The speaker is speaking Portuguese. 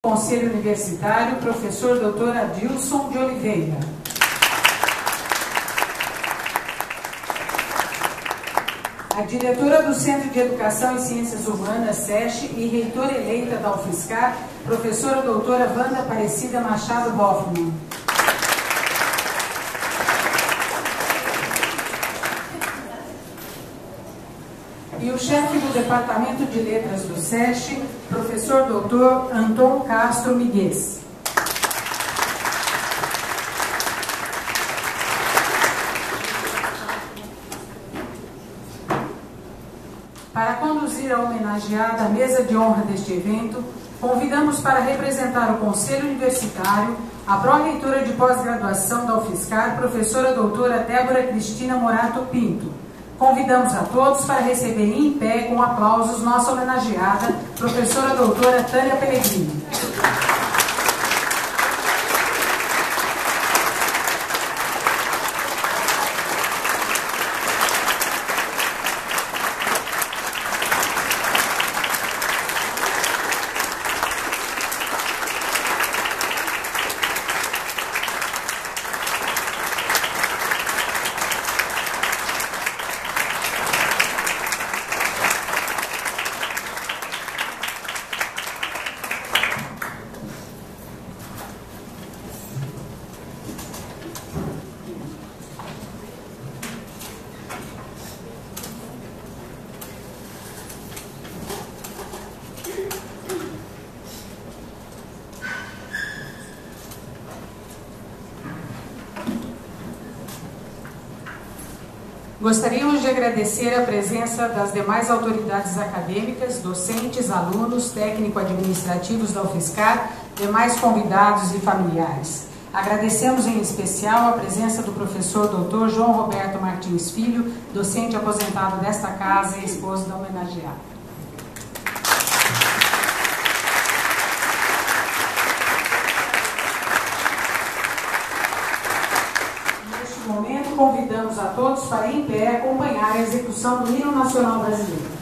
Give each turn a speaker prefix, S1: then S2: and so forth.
S1: Conselho Universitário, professor Dr. Adilson de Oliveira. A diretora do Centro de Educação e Ciências Humanas, SESC, e reitora eleita da UFSCar, professora doutora Wanda Aparecida Machado Hoffmann. E o chefe do Departamento de Letras do SESC, professor Dr. Anton Castro Miguez. Para conduzir a homenageada à mesa de honra deste evento, convidamos para representar o Conselho Universitário a pró-reitora de pós-graduação da UFSCar, professora doutora Débora Cristina Morato Pinto. Convidamos a todos para receber em pé, com aplausos, nossa homenageada, professora doutora Tânia Pellegrini. Gostaríamos de agradecer a presença das demais autoridades acadêmicas, docentes, alunos, técnico-administrativos da UFSCar, demais convidados e familiares. Agradecemos em especial a presença do professor Dr. João Roberto Martins Filho, docente aposentado desta casa e esposo da homenageada. Neste momento, convidamos a todos para, em pé, acompanhar a execução do Hino Nacional Brasileiro.